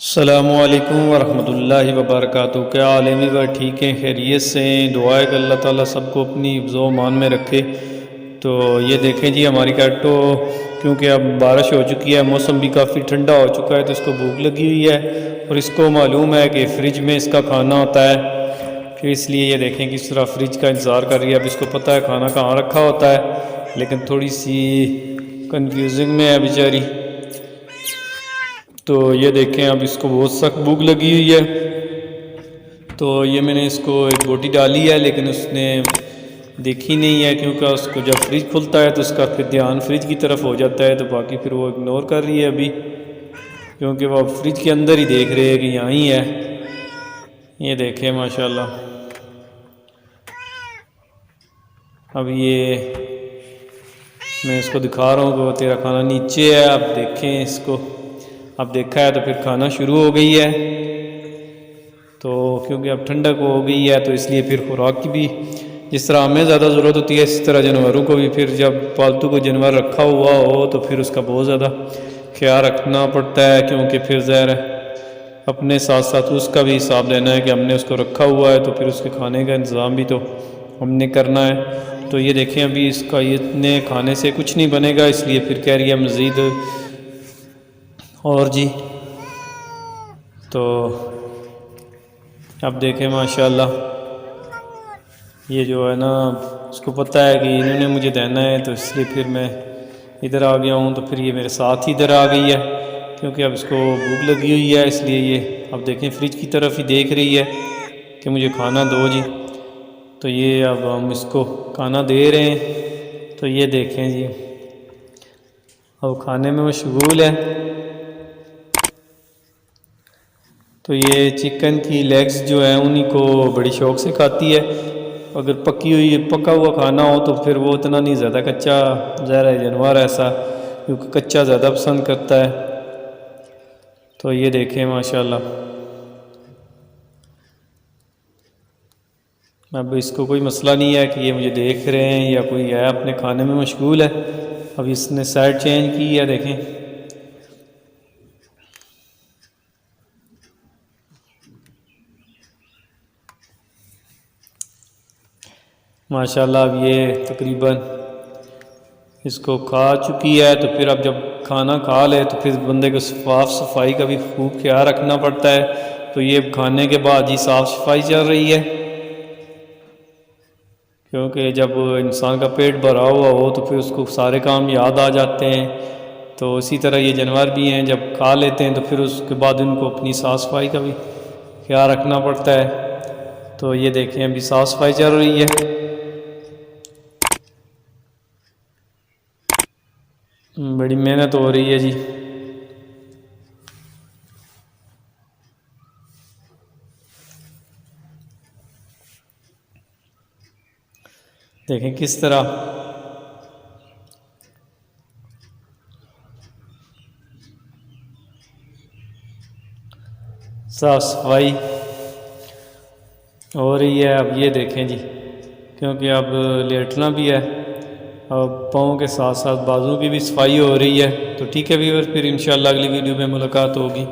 السلام علیکم ورحمۃ اللہ وبرکاتہ۔ کیا عالمی و ٹھیک ہیں، خیریت سے ہیں؟ دعا ہے کہ اللہ تعالیٰ سب کو اپنی حفظ و امان میں رکھے۔ تو یہ دیکھیں جی، ہماری کیٹو کیونکہ اب بارش ہو چکی ہے، موسم بھی کافی ٹھنڈا ہو چکا ہے، تو اس کو بھوک لگی ہوئی ہے اور اس کو معلوم ہے کہ فریج میں اس کا کھانا ہوتا ہے، پھر اس لیے یہ دیکھیں کس طرح فریج کا انتظار کر رہی ہے۔ اب اس کو پتہ ہے کھانا کہاں رکھا ہوتا ہے، لیکن تھوڑی سی کنفیوزنگ میں ہے بیچاری۔ تو یہ دیکھیں اب اس کو بہت سخت بھوک لگی ہوئی ہے، تو یہ میں نے اس کو ایک بوٹی ڈالی ہے، لیکن اس نے دیکھی نہیں ہے، کیونکہ اس کو جب فریج کھلتا ہے تو اس کا پھر دھیان فریج کی طرف ہو جاتا ہے، تو باقی پھر وہ اگنور کر رہی ہے ابھی، کیونکہ وہ فریج کے اندر ہی دیکھ رہے ہیں کہ یہاں ہی ہے۔ یہ دیکھیں ماشاءاللہ، اب یہ میں اس کو دکھا رہا ہوں کہ وہ تیرا کھانا نیچے ہے۔ اب دیکھیں اس کو، اب دیکھا ہے تو پھر کھانا شروع ہو گئی ہے، تو کیونکہ اب ٹھنڈک ہو گئی ہے تو اس لیے پھر خوراک کی بھی جس طرح ہمیں زیادہ ضرورت ہوتی ہے، اس طرح جانوروں کو بھی پھر جب پالتو کو جانور رکھا ہوا ہو تو پھر اس کا بہت زیادہ خیال رکھنا پڑتا ہے، کیونکہ پھر ظاہر ہے اپنے ساتھ ساتھ اس کا بھی حساب لینا ہے کہ ہم نے اس کو رکھا ہوا ہے، تو پھر اس کے کھانے کا انتظام بھی تو ہم نے کرنا ہے۔ تو یہ دیکھیں ابھی اس کا اتنے کھانے سے کچھ نہیں بنے گا، اس لیے پھر کہہ رہی ہے مزید اور جی۔ تو اب دیکھیں ماشاءاللہ، یہ جو ہے نا اس کو پتہ ہے کہ انہوں نے مجھے دینا ہے، تو اس لیے پھر میں ادھر آ گیا ہوں، تو پھر یہ میرے ساتھ ہی ادھر آ گئی ہے، کیونکہ اب اس کو بھوک لگی ہوئی ہے، اس لیے یہ اب دیکھیں فریج کی طرف ہی دیکھ رہی ہے کہ مجھے کھانا دو جی۔ تو یہ اب ہم اس کو کھانا دے رہے ہیں، تو یہ دیکھیں جی اب کھانے میں مشغول ہے۔ تو یہ چکن کی لیگز جو ہیں انہی کو بڑی شوق سے کھاتی ہے، اگر پکا ہوا کھانا ہو تو پھر وہ اتنا نہیں، زیادہ کچا ظاہر ہے جانور ایسا کیونکہ کچا زیادہ پسند کرتا ہے۔ تو یہ دیکھیں ماشاءاللہ، اب اس کو کوئی مسئلہ نہیں ہے کہ یہ مجھے دیکھ رہے ہیں یا کوئی ہے، اپنے کھانے میں مشغول ہے۔ اب اس نے سائڈ چینج کی ہے، دیکھیں ماشاءاللہ۔ اب یہ تقریباً اس کو کھا چکی ہے، تو پھر اب جب کھانا کھا لے تو پھر بندے کو صاف صفائی کا بھی خوب خیال رکھنا پڑتا ہے، تو یہ کھانے کے بعد ہی صاف صفائی چل رہی ہے، کیونکہ جب انسان کا پیٹ بھرا ہوا ہو تو پھر اس کو سارے کام یاد آ جاتے ہیں۔ تو اسی طرح یہ جانور بھی ہیں، جب کھا لیتے ہیں تو پھر اس کے بعد ان کو اپنی صاف صفائی کا بھی خیال رکھنا پڑتا ہے۔ تو یہ دیکھیں ابھی صاف صفائی چل رہی ہے۔ بڑی محنت ہو رہی ہے جی۔ دیکھیں کس طرح صاف صفائی ہو رہی ہے۔ اب یہ دیکھیں جی، کیونکہ اب لیٹنا بھی ہے، اب پاؤں کے ساتھ ساتھ بازو کی بھی صفائی ہو رہی ہے۔ تو ٹھیک ہے ویور، پھر انشاءاللہ اگلی ویڈیو میں ملاقات ہوگی۔